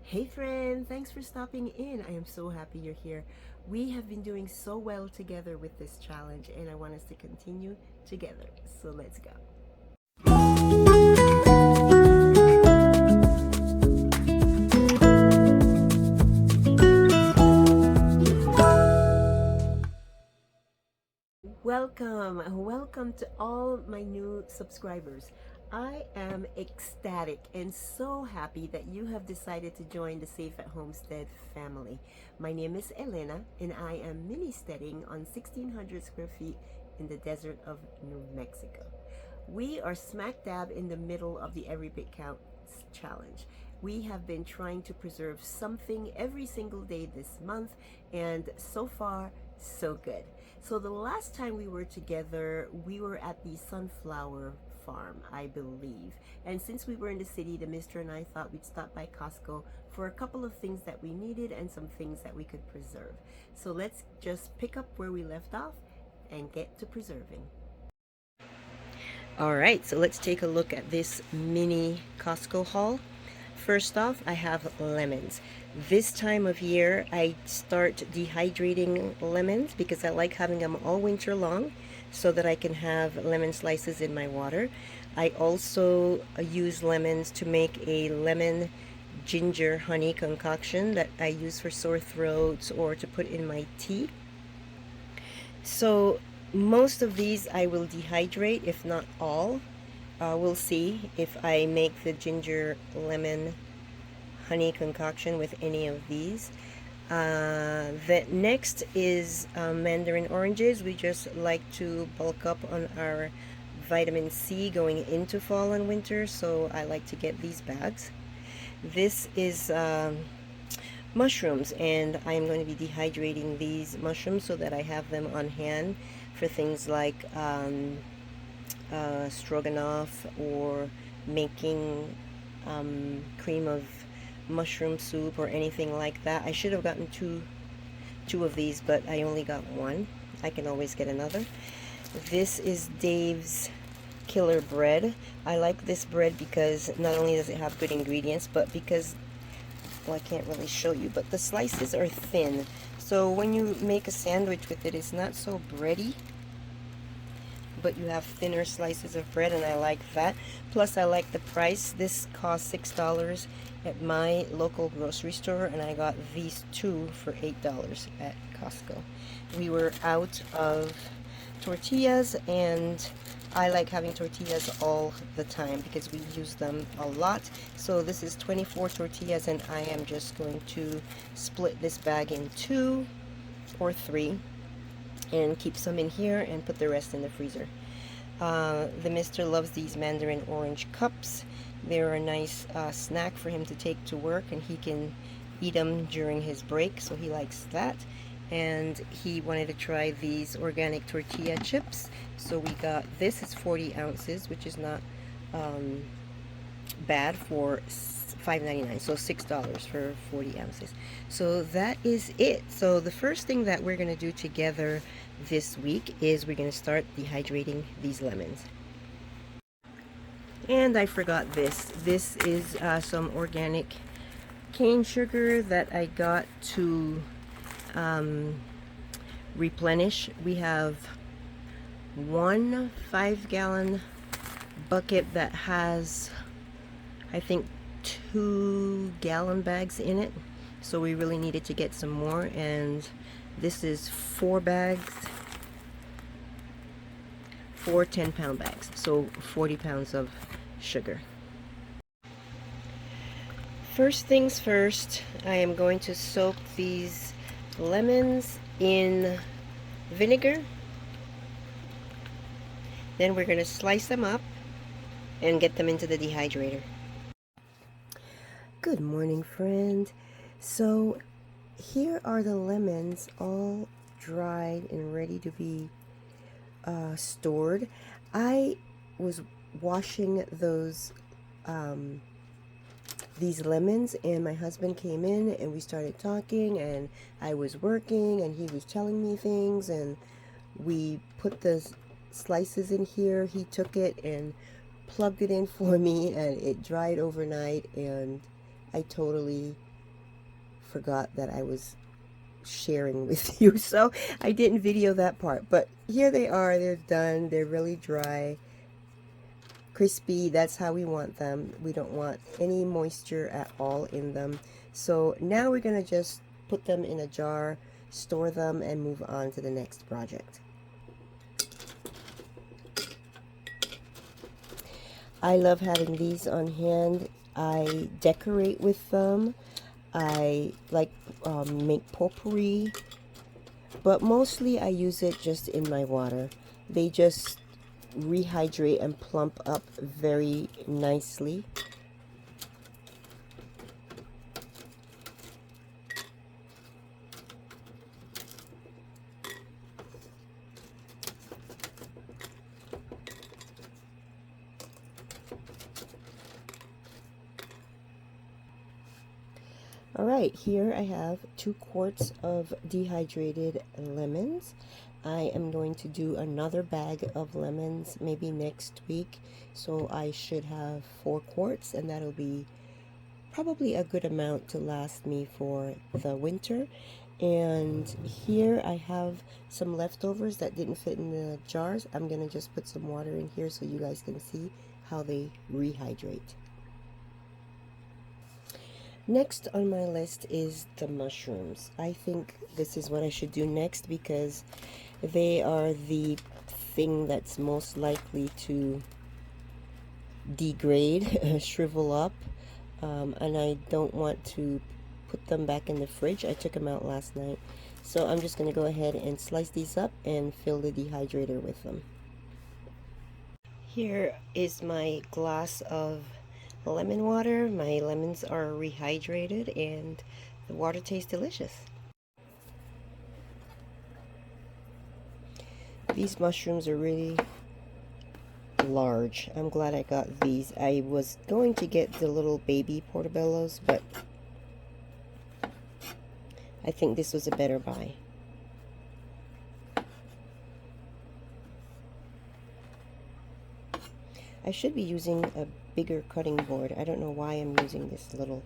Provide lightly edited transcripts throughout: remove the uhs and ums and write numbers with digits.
Hey friend, thanks for stopping in. I am so happy you're here. We have been doing so well together with this challenge and I want us to continue together. So let's go. Welcome to all my new subscribers. I am ecstatic and so happy that you have decided to join the Safe at Homestead family. My name is Elena and I am mini steading on 1,600 square feet in the desert of New Mexico. We are smack dab in the middle of the Every Bit Count challenge. We have been trying to preserve something every single day this month, and so far, so good. So, the last time we were together, we were at the sunflower farm, I believe. And since we were in the city, the mister and I thought we'd stop by Costco for a couple of things that we needed and some things that we could preserve. So, let's just pick up where we left off and get to preserving. All right, so let's take a look at this mini Costco haul. First off, I have lemons. This time of year, I start dehydrating lemons because I like having them all winter long so that I can have lemon slices in my water. I also use lemons to make a lemon ginger honey concoction that I use for sore throats or to put in my tea. So most of these I will dehydrate, if not all. We'll see if I make the ginger lemon honey concoction with any of these. The next is mandarin oranges. We just like to bulk up on our vitamin C going into fall and winter, so I like to get these bags. This is mushrooms, and I am going to be dehydrating these mushrooms so that I have them on hand for things like stroganoff or making cream of mushroom soup or anything like that. I should have gotten two of these, but I only got one. I can always get another. This is Dave's Killer Bread. I like this bread because not only does it have good ingredients, but because, well, I can't really show you, but the slices are thin. So when you make a sandwich with it, it's not so bready, but you have thinner slices of bread, and I like that. Plus, I like the price. This cost $6 at my local grocery store, and I got these two for $8 at Costco. We were out of tortillas, and I like having tortillas all the time because we use them a lot. So this is 24 tortillas, and I am just going to split this bag in 2 or 3 and keep some in here and put the rest in the freezer. The mister loves these mandarin orange cups. They're a nice snack for him to take to work, and he can eat them during his break, so he likes that. And he wanted to try these organic tortilla chips, so we got this. Is 40 ounces, which is not bad for $5.99, so $6 for 40 ounces. So that is it. So the first thing that we're going to do together this week is we're going to start dehydrating these lemons. And I forgot this. This is some organic cane sugar that I got to replenish. We have one 5-gallon bucket that has, I think, 2-gallon bags in it, so we really needed to get some more, and this is 4 bags, 4 10-pound bags, so 40 pounds of sugar. First things first, I am going to soak these lemons in vinegar. Then we're going to slice them up and get them into the dehydrator. Good morning, friend. So here are the lemons all dried and ready to be stored. I was washing these lemons, and my husband came in and we started talking, and I was working and he was telling me things, and we put the slices in here. He took it and plugged it in for me, and it dried overnight, and I totally forgot that I was sharing with you, so I didn't video that part. But here they are, they're done, they're really dry, crispy. That's how we want them. We don't want any moisture at all in them. So now we're gonna just put them in a jar, store them, and move on to the next project. I love having these on hand. I decorate with them. I like make potpourri, but mostly I use it just in my water. They just rehydrate and plump up very nicely. Alright, here I have 2 quarts of dehydrated lemons. I am going to do another bag of lemons maybe next week, so I should have 4 quarts, and that'll be probably a good amount to last me for the winter. And here I have some leftovers that didn't fit in the jars. I'm gonna just put some water in here so you guys can see how they rehydrate. Next on my list is the mushrooms. I think this is what I should do next because they are the thing that's most likely to degrade, shrivel up, and I don't want to put them back in the fridge. I took them out last night. So I'm just going to go ahead and slice these up and fill the dehydrator with them. Here is my glass of lemon water. My lemons are rehydrated and the water tastes delicious. These mushrooms are really large. I'm glad I got these. I was going to get the little baby portobellos, but I think this was a better buy. I should be using a bigger cutting board. I don't know why I'm using this little.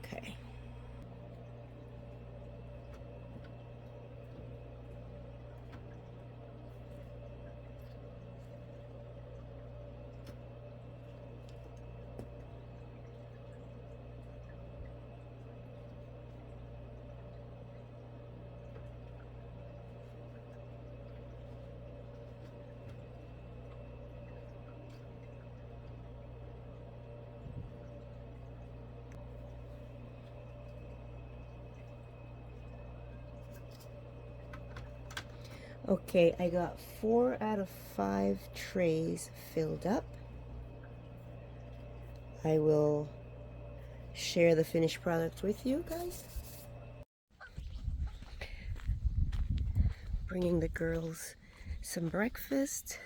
Okay. Okay, I got 4 out of 5 trays filled up. I will share the finished product with you guys. Bringing the girls some breakfast.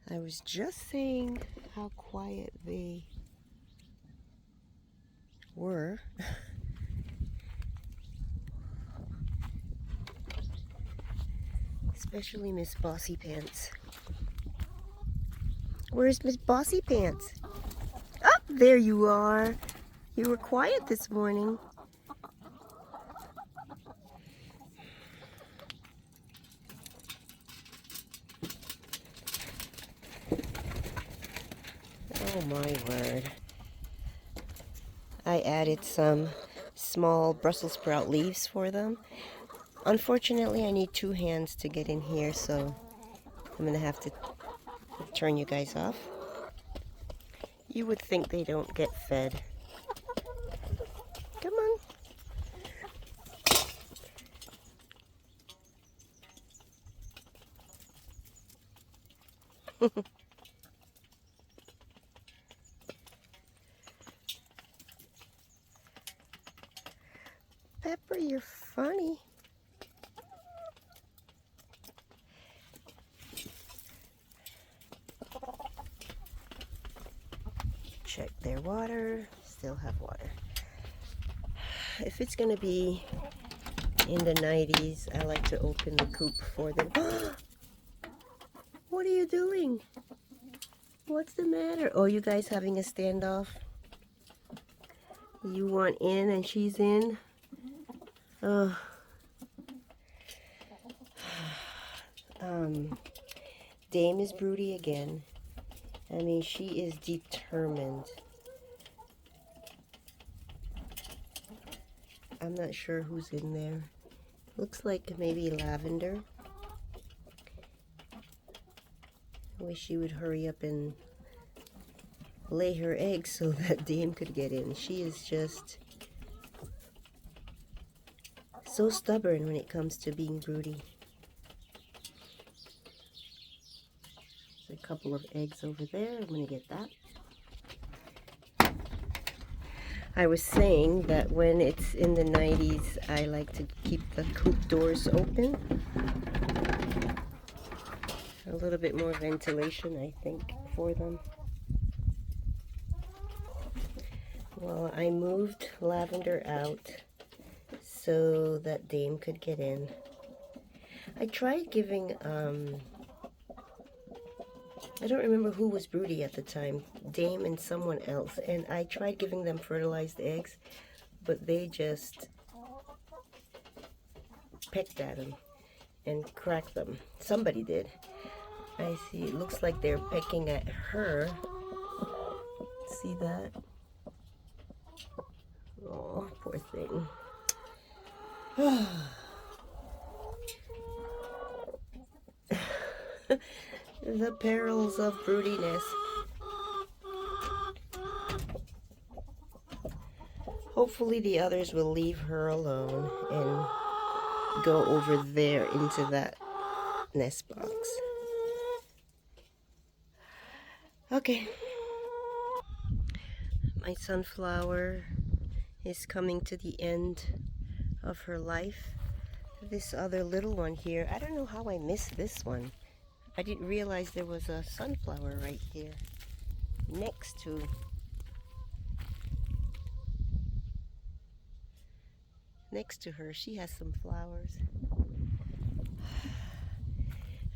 I was just saying how quiet they were. Especially Miss Bossy Pants. Where's Miss Bossy Pants? Oh, there you are. You were quiet this morning. Oh my word. I added some small Brussels sprout leaves for them. Unfortunately, I need 2 hands to get in here, so I'm gonna have to turn you guys off. You would think they don't get fed. Come on. Pepper, you're funny. Check their water. Still have water. if it's gonna be in the 90s, I like to open the coop for them. What are you doing? What's the matter? Oh, you guys having a standoff? You want in and she's in? Oh. Dame is broody again. I mean, she is determined. I'm not sure who's in there. Looks like maybe Lavender. I wish she would hurry up and lay her eggs so that Dame could get in. She is just so stubborn when it comes to being broody. There's a couple of eggs over there. I'm going to get that. I was saying that when it's in the 90s, I like to keep the coop doors open. A little bit more ventilation, I think, for them. Well, I moved Lavender out so that Dame could get in. I tried giving, I don't remember who was broody at the time, Dame and someone else, and I tried giving them fertilized eggs, but they just pecked at them and cracked them. Somebody did. I see, it looks like they're pecking at her. See that? Oh, poor thing. The perils of broodiness. Hopefully the others will leave her alone and go over there into that nest box. Okay. My sunflower is coming to the end of her life. This other little one here, I don't know how I missed this one. I didn't realize there was a sunflower right here next to her. She has some flowers.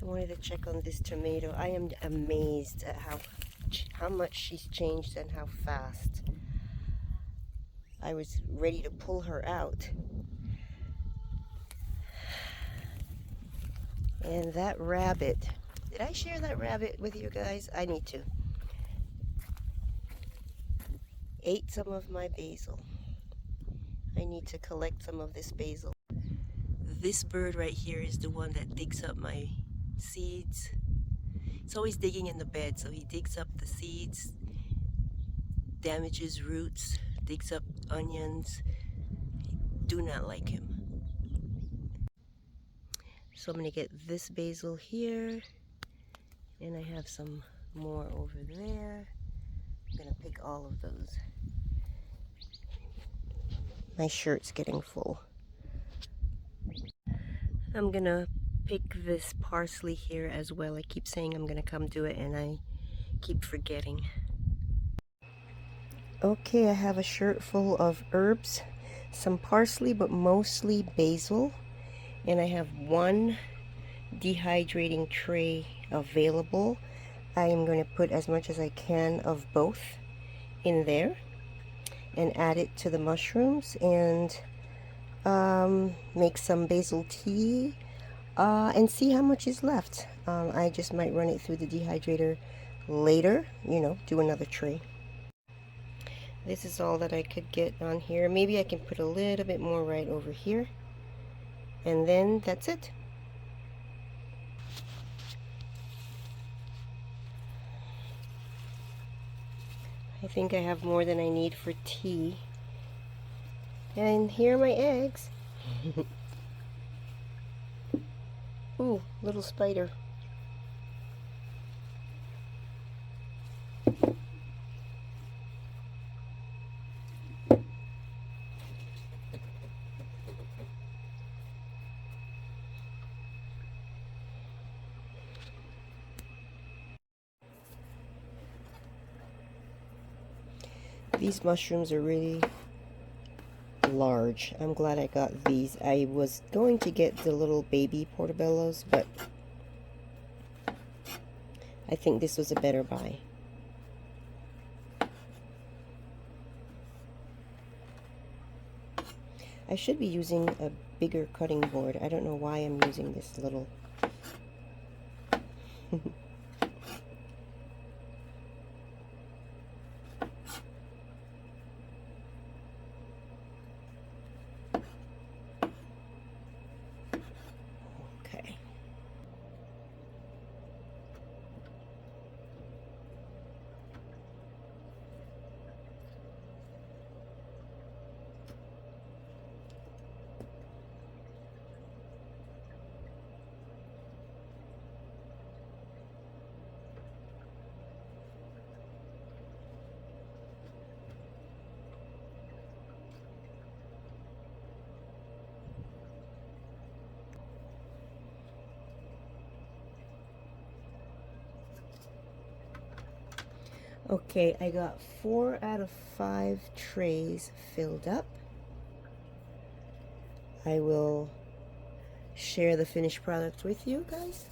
I wanted to check on this tomato. I am amazed at how much she's changed and how fast. I was ready to pull her out. And that rabbit, did I share that rabbit with you guys? I need to. Ate some of my basil. I need to collect some of this basil. This bird right here is the one that digs up my seeds. It's always digging in the bed, so he digs up the seeds, damages roots, digs up onions. Do not like him. So I'm going to get this basil here, and I have some more over there. I'm going to pick all of those. My shirt's getting full. I'm going to pick this parsley here as well. I keep saying I'm going to come do it, and I keep forgetting. Okay, I have a shirt full of herbs, some parsley, but mostly basil. And I have one dehydrating tray available. I am going to put as much as I can of both in there and add it to the mushrooms and make some basil tea and see how much is left. I just might run it through the dehydrator later, you know, do another tray. This is all that I could get on here. Maybe I can put a little bit more right over here. And then that's it. I think I have more than I need for tea. And here are my eggs. Ooh, little spider. These mushrooms are really large. I'm glad I got these. I was going to get the little baby portobellos, but I think this was a better buy. I should be using a bigger cutting board. I don't know why I'm using this little. Okay. Okay, I got 4 out of 5 trays filled up. I will share the finished product with you guys.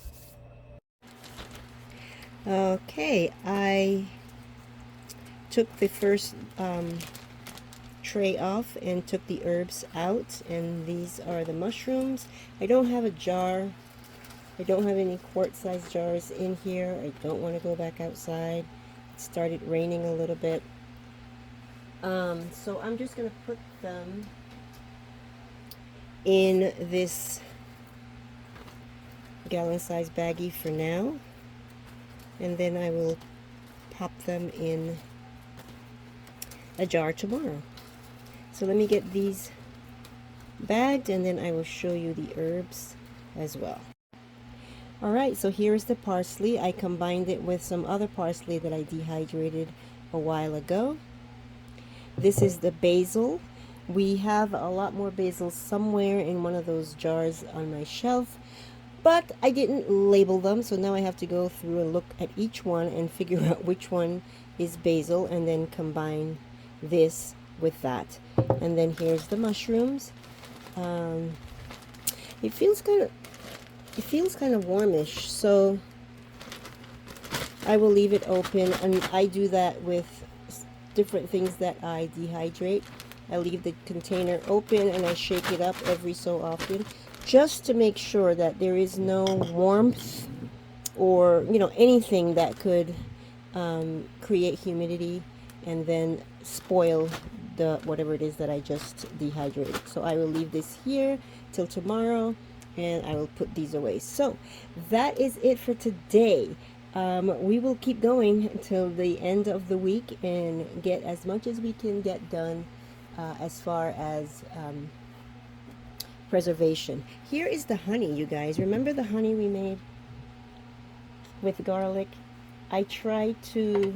Okay, I took the first tray off and took the herbs out, and these are the mushrooms. I don't have a jar. I don't have any quart-sized jars in here. I don't want to go back outside. It started raining a little bit. So I'm just going to put them in this gallon-sized baggie for now, and then I will pop them in a jar tomorrow. So let me get these bagged, and then I will show you the herbs as well. Alright, so here is the parsley. I combined it with some other parsley that I dehydrated a while ago. This is the basil. We have a lot more basil somewhere in one of those jars on my shelf, but I didn't label them, so now I have to go through and look at each one and figure out which one is basil, and then combine this with that. And then here's the mushrooms. It feels kind of warmish, so I will leave it open, and I do that with different things that I dehydrate. I leave the container open and I shake it up every so often, just to make sure that there is no warmth or anything that could create humidity and then spoil the whatever it is that I just dehydrated. So I will leave this here till tomorrow, and I will put these away. So that is it for today. We will keep going until the end of the week and get as much as we can get done as far as preservation. Here is the honey, you guys. Remember the honey we made with garlic? I try to,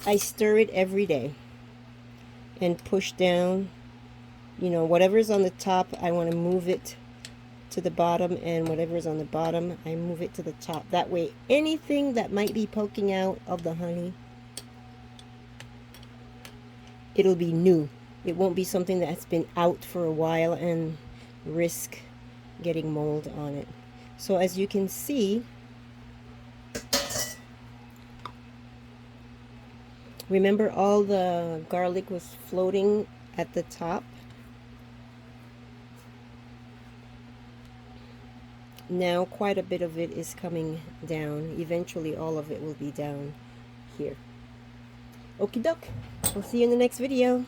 I stir it every day and push down. Whatever's on the top, I want to move it to the bottom, and whatever's on the bottom, I move it to the top. That way, anything that might be poking out of the honey, it'll be new. It won't be something that's been out for a while and risk getting mold on it. So as you can see, remember all the garlic was floating at the top? Now quite a bit of it is coming down. Eventually all of it will be down here. Okie doke. I'll see you in the next video.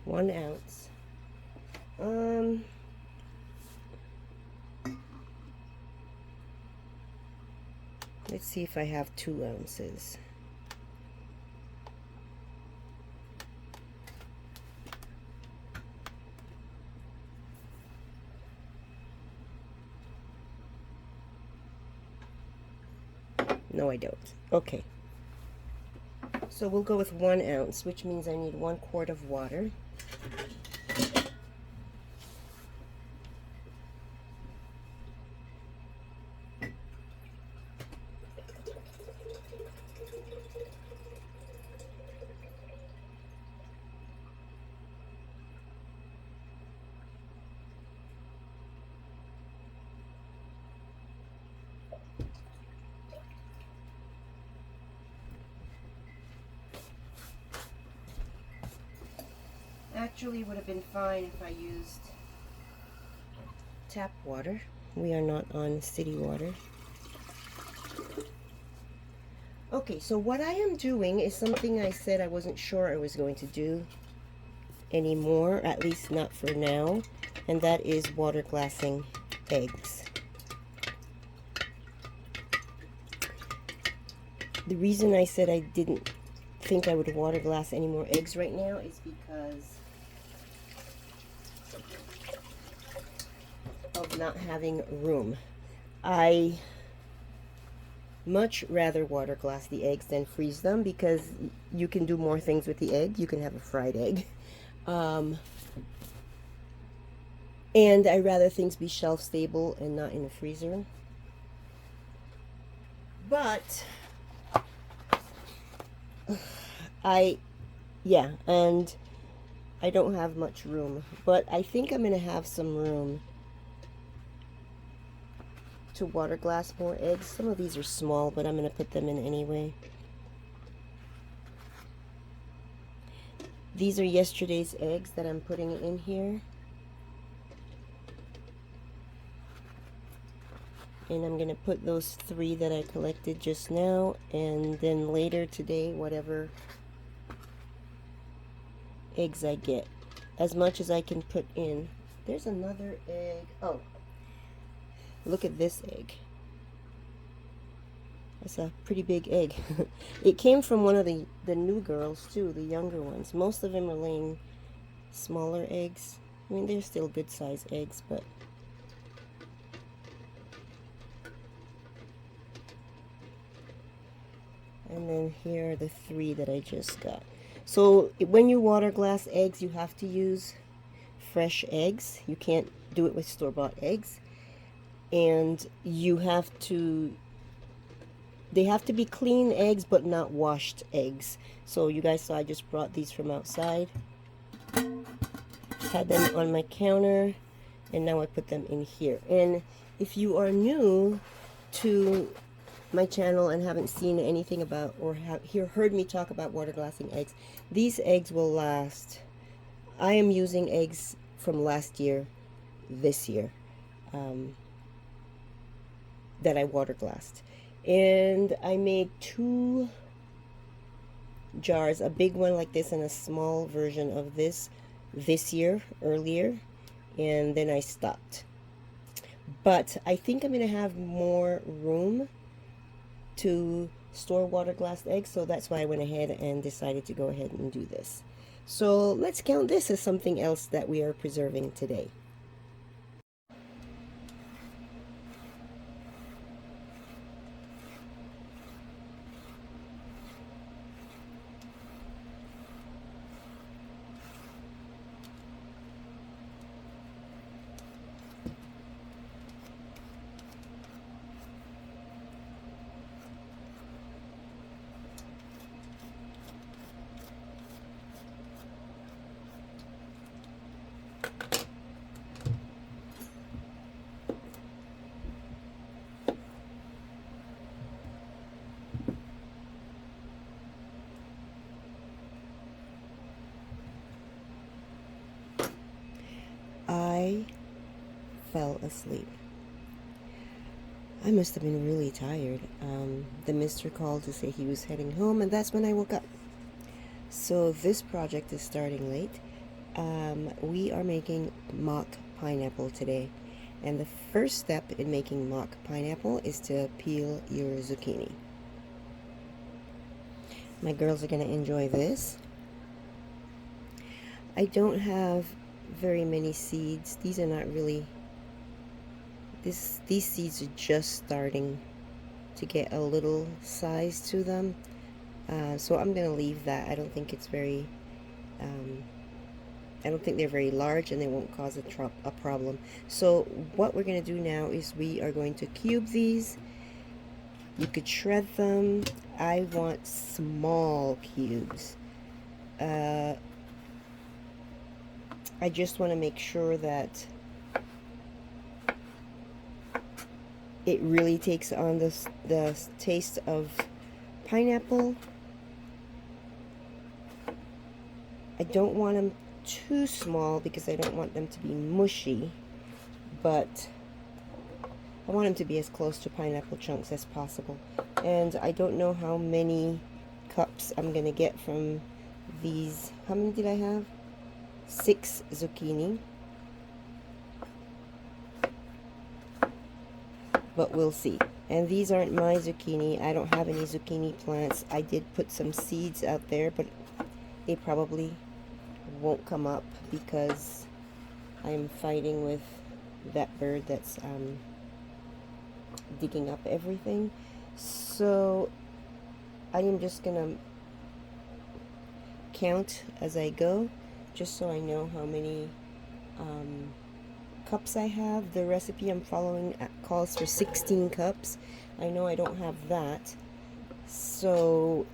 One ounce. Let's see if I have 2 ounces. No, I don't. Okay. So we'll go with 1 ounce, which means I need 1 quart of water. Actually, it would have been fine if I used tap water. We are not on city water. Okay, so what I am doing is something I said I wasn't sure I was going to do anymore, at least not for now, and that is water glassing eggs. The reason I said I didn't think I would water glass any more eggs right now is because of not having room. I much rather water glass the eggs than freeze them because you can do more things with the egg. You can have a fried egg. And I rather things be shelf stable and not in a freezer. But and I don't have much room, but I think I'm gonna have some room to water glass more eggs. Some of these are small, but I'm gonna put them in anyway. These are yesterday's eggs that I'm putting in here. And I'm gonna put those 3 that I collected just now, and then later today, whatever eggs I get, as much as I can put in. There's another egg. Oh, look at this egg. That's a pretty big egg. It came from one of the new girls too, the younger ones. Most of them are laying smaller eggs. I mean, they're still good sized eggs, but and then here are the 3 that I just got. So when you water glass eggs, you have to use fresh eggs. You can't do it with store-bought eggs. And you have to, they have to be clean eggs, but not washed eggs. So you guys saw I just brought these from outside. Had them on my counter, and now I put them in here. And if you are new to my channel and haven't seen anything about or heard me talk about water glassing eggs, these eggs will last. I am using eggs from last year, this year, that I water glassed, and I made 2 jars, a big one like this and a small version of this year earlier, and then I stopped. But I think I'm gonna have more room to store water glass eggs, so that's why I went ahead and decided to go ahead and do this. So let's count this as something else that we are preserving today. I fell asleep. I must have been really tired. The mister called to say he was heading home, and that's when I woke up. So this project is starting late. We are making mock pineapple today. And the first step in making mock pineapple is to peel your zucchini. My girls are going to enjoy this. I don't have very many seeds. These are not really, these seeds are just starting to get a little size to them. So I'm gonna leave that. I don't think it's very I don't think they're very large and they won't cause a problem. So what we're going to do now is we are going to cube these. You could shred them. I want small cubes. I just want to make sure that it really takes on the taste of pineapple. I don't want them too small because I don't want them to be mushy, but I want them to be as close to pineapple chunks as possible. And I don't know how many cups I'm gonna get from these. How many did I have? 6 zucchini, but we'll see. And these aren't my zucchini. I don't have any zucchini plants. I did put some seeds out there, but they probably won't come up because I'm fighting with that bird that's digging up everything. So I am just gonna count as I go, just so I know how many cups I have. The recipe I'm following calls for 16 cups. I know I don't have that, so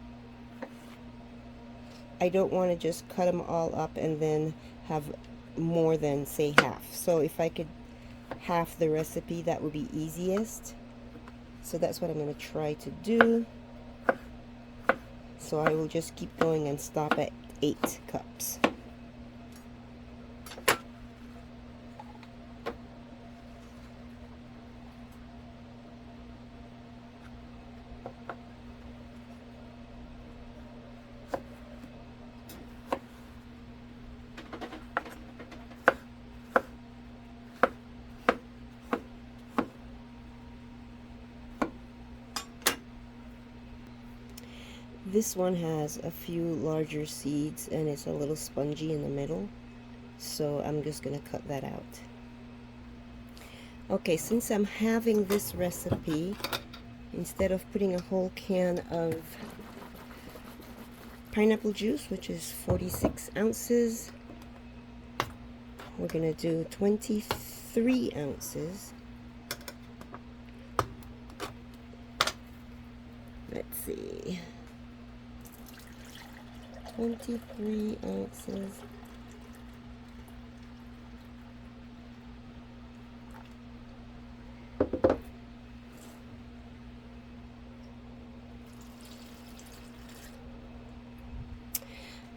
I don't want to just cut them all up and then have more than, say, half. So if I could half the recipe, that would be easiest. So that's what I'm going to try to do. So I will just keep going and stop at 8 cups. This one has a few larger seeds and it's a little spongy in the middle, so I'm just going to cut that out. Okay, since I'm having this recipe, instead of putting a whole can of pineapple juice, which is 46 ounces, we're going to do 23 ounces. Let's see. 23 ounces.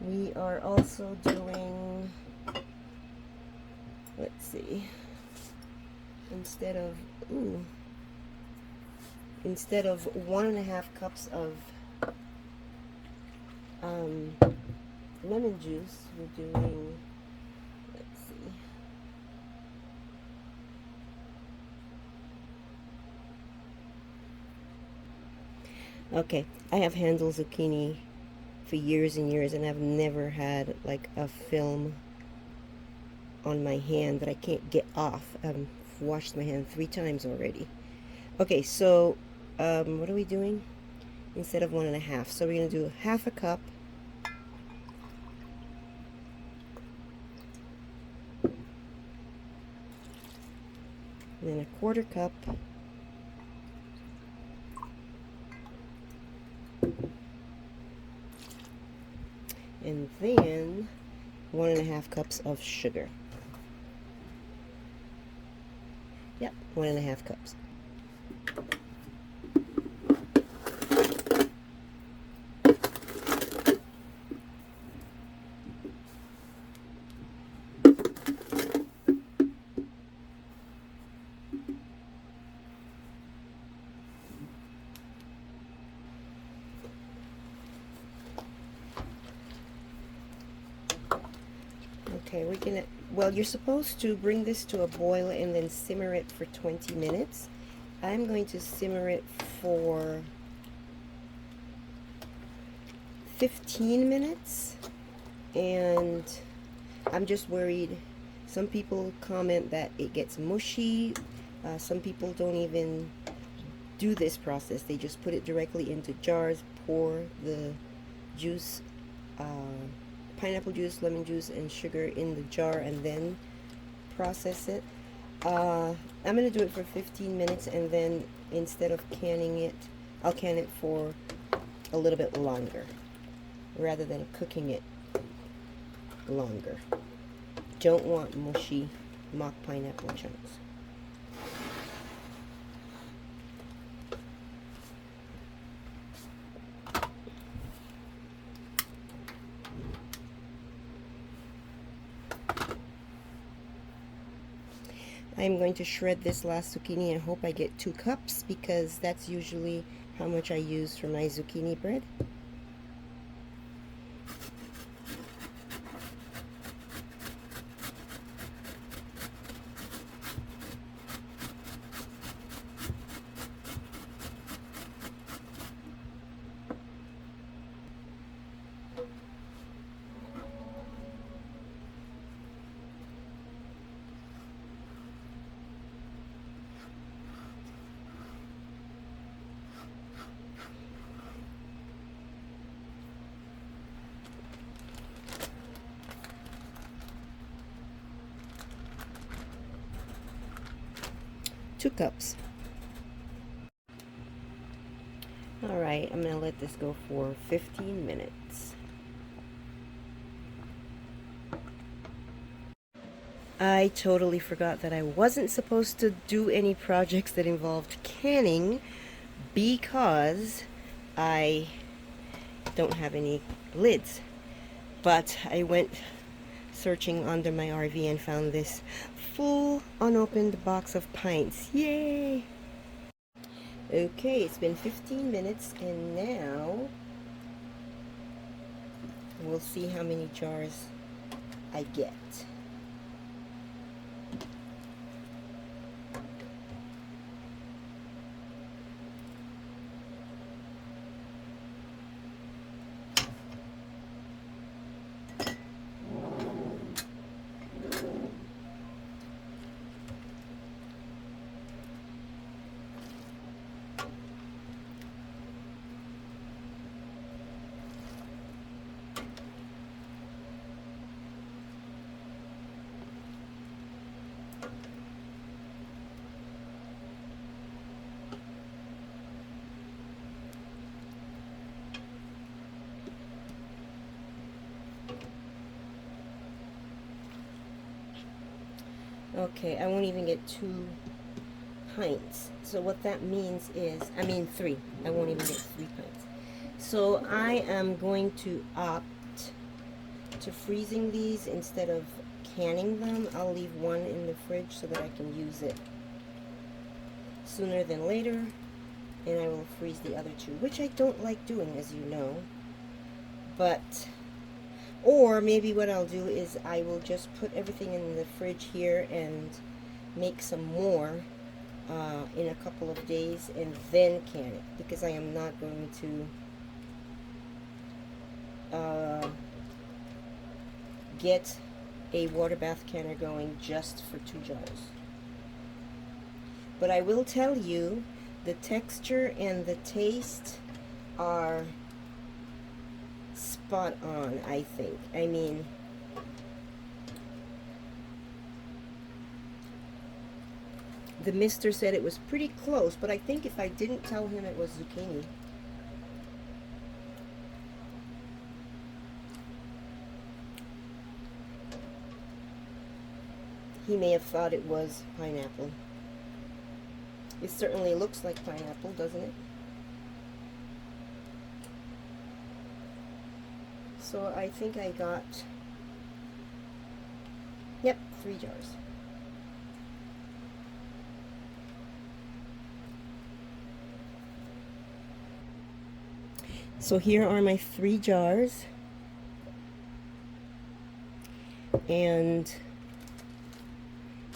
We are also doing, let's see, instead of 1.5 cups of lemon juice, we're doing, let's see, okay, I have handled zucchini for years and years, and I've never had like a film on my hand that I can't get off. I've washed my hand 3 times already. Okay, so what are we doing? Instead of 1.5, so we're going to do 1/2 cup. And then 1/4 cup. And then 1.5 cups of sugar. Yep, 1.5 cups. Okay, we're gonna, well, you're supposed to bring this to a boil and then simmer it for 20 minutes. I'm going to simmer it for 15 minutes, and I'm just worried. Some people comment that it gets mushy. Some people don't even do this process. They just put it directly into jars, pour the juice, pineapple juice, lemon juice, and sugar in the jar, and then process it. I'm going to do it for 15 minutes, and then instead of canning it, I'll can it for a little bit longer rather than cooking it longer. Don't want mushy mock pineapple chunks. I'm going to shred this last zucchini and hope I get 2 cups, because that's usually how much I use for my zucchini bread. Two cups. Alright, I'm going to let this go for 15 minutes. I totally forgot that I wasn't supposed to do any projects that involved canning because I don't have any lids. But I went searching under my RV and found this full unopened box of pints. Yay! Okay, it's been 15 minutes, and now we'll see how many jars I get. Okay, I won't even get 2 pints. So what that means is, I mean 3. I won't even get 3 pints. So I am going to opt to freezing these instead of canning them. I'll leave 1 in the fridge so that I can use it sooner than later. And I will freeze the other 2, which I don't like doing, as you know. But... or maybe what I'll do is I will just put everything in the fridge here and make some more in a couple of days and then can it, because I am not going to get a water bath canner going just for 2 jars. But I will tell you, the texture and the taste are spot on, I think. I mean, the mister said it was pretty close, but I think if I didn't tell him it was zucchini, he may have thought it was pineapple. It certainly looks like pineapple, doesn't it? So I think I got, yep, 3 jars. So here are my 3 jars, and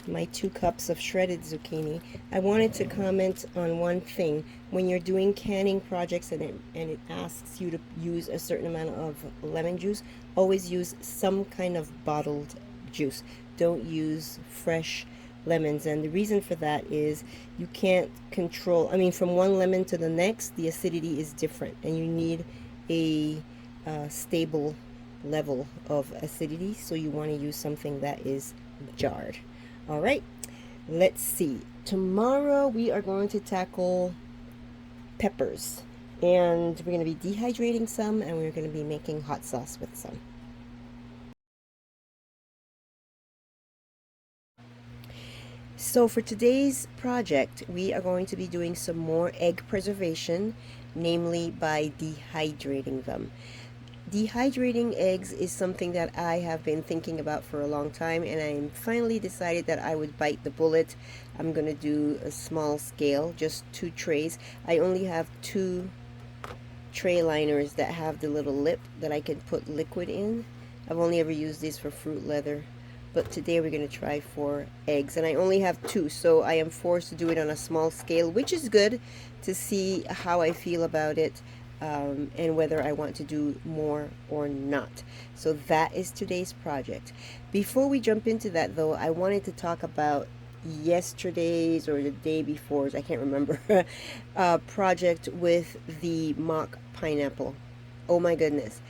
my 2 cups of shredded zucchini. I wanted to comment on one thing. When you're doing canning projects and it asks you to use a certain amount of lemon juice, always use some kind of bottled juice. Don't use fresh lemons. And the reason for that is you can't control, I mean, from one lemon to the next, the acidity is different, and you need a stable level of acidity, so you want to use something that is jarred. All right, let's see. Tomorrow we are going to tackle peppers, and we're going to be dehydrating some, and we're going to be making hot sauce with some. So for today's project, we are going to be doing some more egg preservation, namely by dehydrating them. Dehydrating eggs is something that I have been thinking about for a long time, and I finally decided that I would bite the bullet. I'm going to do a small scale, just 2 trays. I only have 2 tray liners that have the little lip that I can put liquid in. I've only ever used these for fruit leather, but today we're going to try for eggs, and I only have 2, so I am forced to do it on a small scale, which is good to see how I feel about it. And whether I want to do more or not. So that is today's project. Before we jump into that, though, I wanted to talk about yesterday's or the day before's, I can't remember, project with the mock pineapple. Oh my goodness.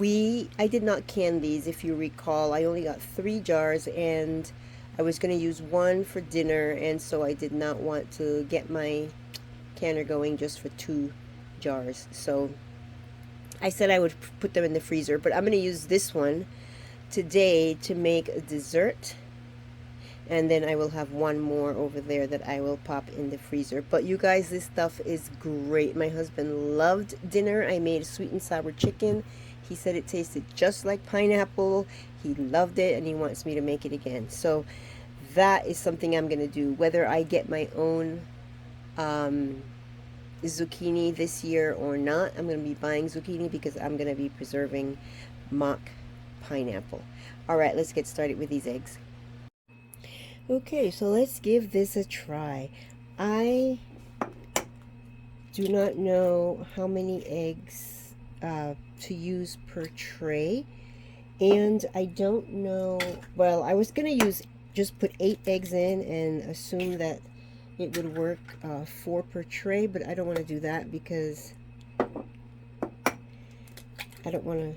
I did not can these, if you recall. I only got 3 jars, and I was going to use 1 for dinner, and so I did not want to get my canner going just for 2 jars. So I said I would put them in the freezer, but I'm going to use this one today to make a dessert, and then I will have 1 more over there that I will pop in the freezer. But you guys, this stuff is great. My husband loved dinner. I made sweet and sour chicken. He said it tasted just like pineapple. He loved it, and he wants me to make it again. So that is something I'm going to do, whether I get my own zucchini this year or not. I'm going to be buying zucchini because I'm going to be preserving mock pineapple. All right, let's get started with these eggs. Okay, so let's give this a try. I do not know how many eggs to use per tray, and I don't know, well, I was going to just put 8 eggs in and assume that it would work 4 per tray, but I don't want to do that because I don't want to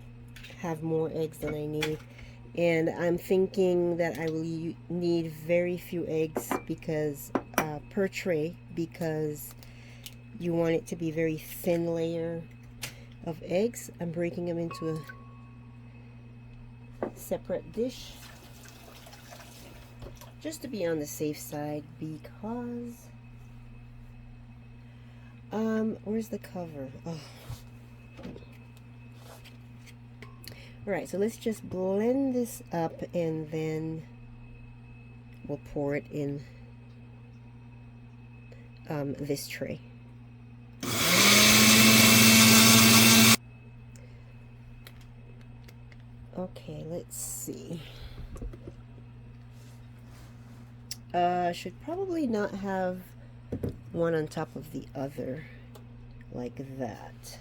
have more eggs than I need. And I'm thinking that I will need very few eggs because per tray, because you want it to be very thin layer of eggs. I'm breaking them into a separate dish just to be on the safe side, because where's the cover? Oh. Alright, so let's just blend this up, and then we'll pour it in this tray. Okay, let's see. Should probably not have one on top of the other like that.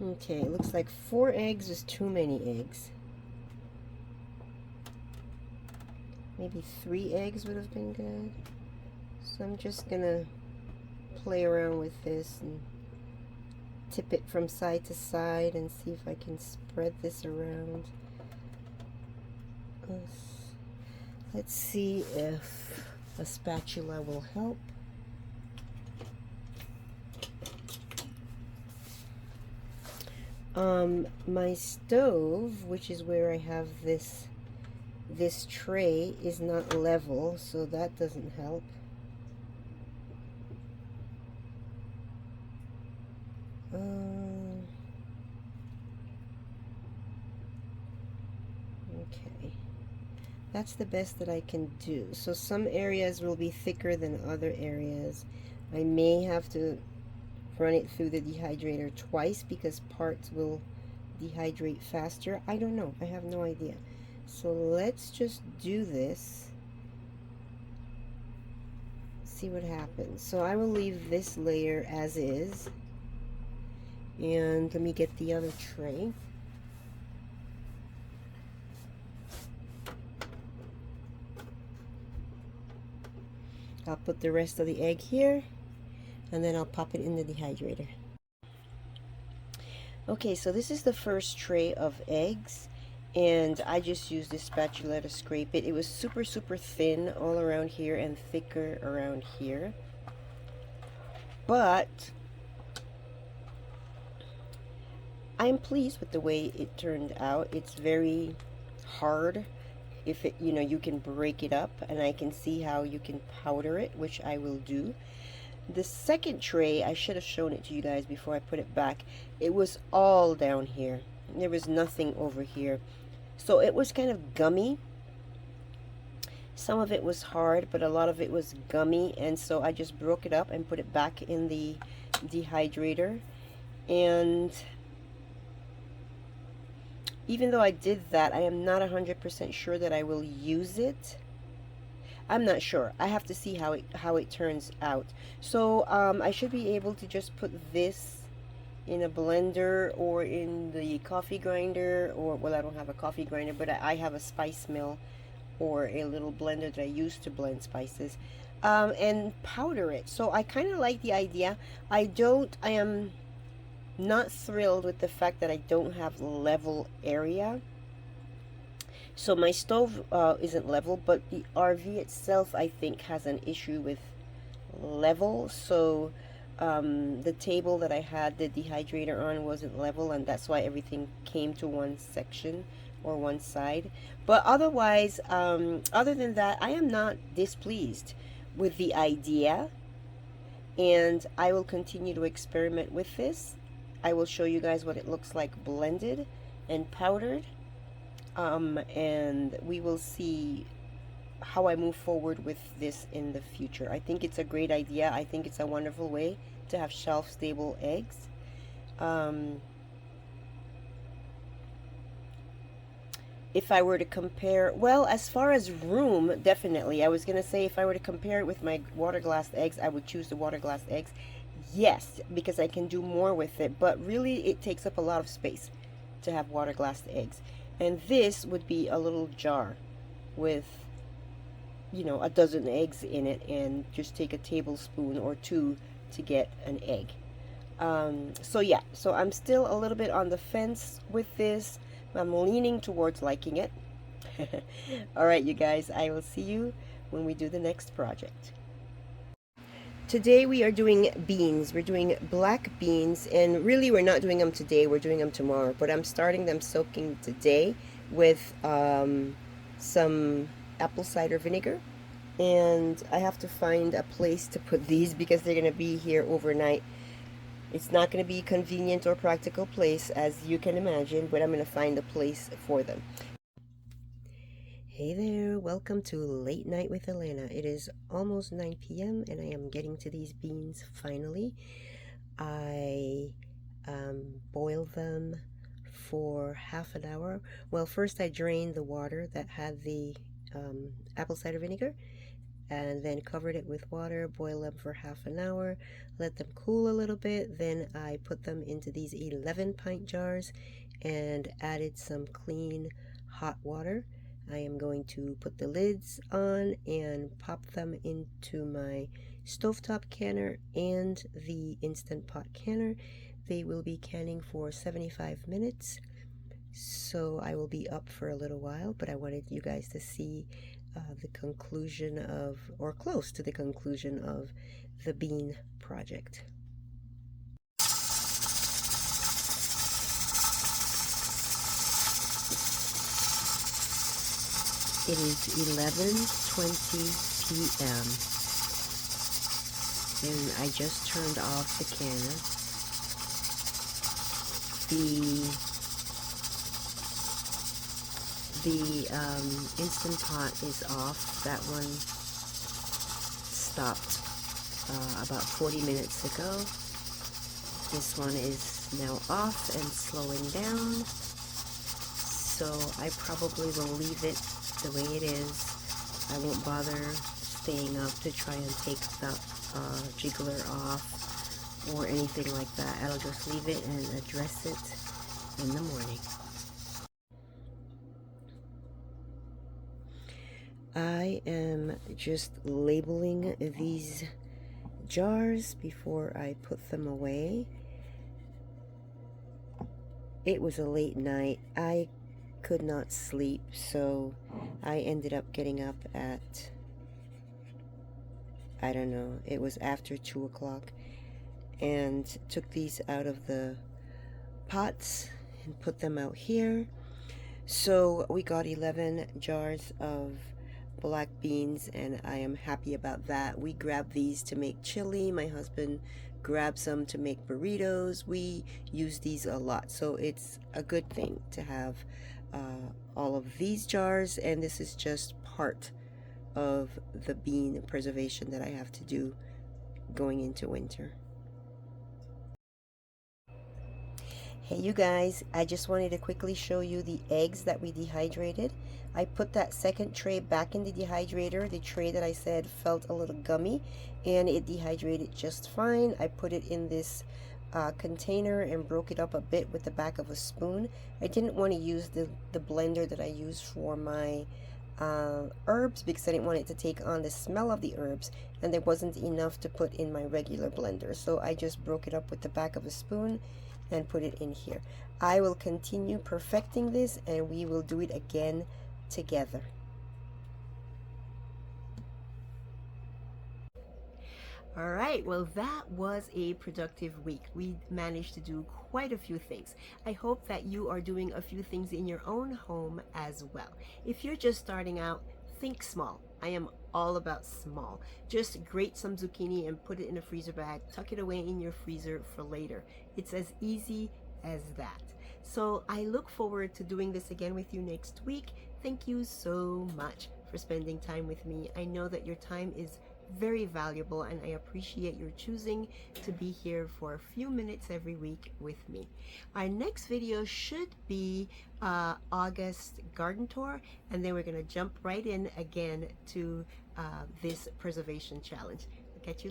Okay, it looks like 4 eggs is too many eggs. Maybe 3 eggs would have been good. So I'm just gonna play around with this and tip it from side to side and see if I can spread this around. Let's see if a spatula will help. My stove, which is where I have this tray, is not level, so that doesn't help. Okay, that's the best that I can do. So some areas will be thicker than other areas. I may have to run it through the dehydrator twice because parts will dehydrate faster? I don't know. I have no idea. So let's just do this. See what happens. So I will leave this layer as is. And let me get the other tray. I'll put the rest of the egg here, and then I'll pop it in the dehydrator. Okay, so this is the first tray of eggs, and I just used this spatula to scrape it. It was super thin all around here and thicker around here, but I'm pleased with the way it turned out. It's very hard. If it, you know, you can break it up, and I can see how you can powder it, which I will do. The second tray, I should have shown it to you guys before I put it back. It was all down here. There was nothing over here. So it was kind of gummy. Some of it was hard, but a lot of it was gummy, and so I just broke it up and put it back in the dehydrator. And even though I did that, I am not 100% sure that I will use it. I'm not sure. I have to see how it turns out. So I should be able to just put this in a blender or in the coffee grinder, or, well, I don't have a coffee grinder, but I have a spice mill or a little blender that I use to blend spices, and powder it. So I kind of like the idea. I am not thrilled with the fact that I don't have level area. So my stove isn't level, but the RV itself, I think, has an issue with level. So the table that I had the dehydrator on wasn't level, and that's why everything came to one section or one side. But otherwise, other than that, I am not displeased with the idea, and I will continue to experiment with this. I will show you guys what it looks like blended and powdered, and we will see how I move forward with this in the future. I think it's a great idea. I think it's a wonderful way to have shelf-stable eggs. If I were to compare, well, as far as room, definitely. I was going to say, if I were to compare it with my water glass eggs, I would choose the water glass eggs. Yes, because I can do more with it, but really it takes up a lot of space to have water glass eggs. And this would be a little jar with, you know, a dozen eggs in it, and just take a tablespoon or two to get an egg. So yeah, so I'm still a little bit on the fence with this. I'm leaning towards liking it. All right, you guys, I will see you when we do the next project. Today we are doing beans. We're doing black beans, and really we're not doing them today, we're doing them tomorrow, but I'm starting them soaking today with some apple cider vinegar. And I have to find a place to put these because they're going to be here overnight. It's not going to be a convenient or practical place, as you can imagine, but I'm going to find a place for them. Hey there, welcome to Late Night with Elena. It is almost 9 p.m. and I am getting to these beans finally. I boiled them for half an hour. Well, first I drained the water that had the apple cider vinegar, and then covered it with water, boiled them for half an hour, let them cool a little bit. Then I put them into these 11-pint jars and added some clean hot water. I am going to put the lids on and pop them into my stovetop canner and the Instant Pot canner. They will be canning for 75 minutes, so I will be up for a little while, but I wanted you guys to see the conclusion of, or close to the conclusion of, the bean project. It is 11:20 p.m. and I just turned off the canner. The Instant Pot is off. That one stopped about 40 minutes ago. This one is is now off and slowing down, so I probably will leave it the way it is. I won't bother staying up to try and take the jiggler off or anything like that. I'll just leave it and address it in the morning. I am just labeling these jars before I put them away. It was a late night. I could not sleep, so I ended up getting up at, I don't know, it was after 2 o'clock, and took these out of the pots and put them out here. So we got 11 jars of black beans, and I am happy about that. We grabbed these to make chili. My husband grabbed some to make burritos. We use these a lot, so it's a good thing to have all of these jars, and this is just part of the bean preservation that I have to do going into winter. Hey you guys, I just wanted to quickly show you the eggs that we dehydrated. I put that second tray back in the dehydrator, the tray that I said felt a little gummy, and it dehydrated just fine. I put it in this container and broke it up a bit with the back of a spoon. I didn't want to use the blender that I use for my herbs because I didn't want it to take on the smell of the herbs, and there wasn't enough to put in my regular blender, so I just broke it up with the back of a spoon and put it in here. I will continue perfecting this, and we will do it again together. All right, well, that was a productive week. We managed to do quite a few things. I hope that you are doing a few things in your own home as well. If you're just starting out, think small. I am all about small. Just grate some zucchini and put it in a freezer bag. Tuck it away in your freezer for later. It's as easy as that. So I look forward to doing this again with you next week. Thank you so much for spending time with me. I know that your time is very valuable, and I appreciate your choosing to be here for a few minutes every week with me. Our next video should be August garden tour, and then we're going to jump right in again to this preservation challenge.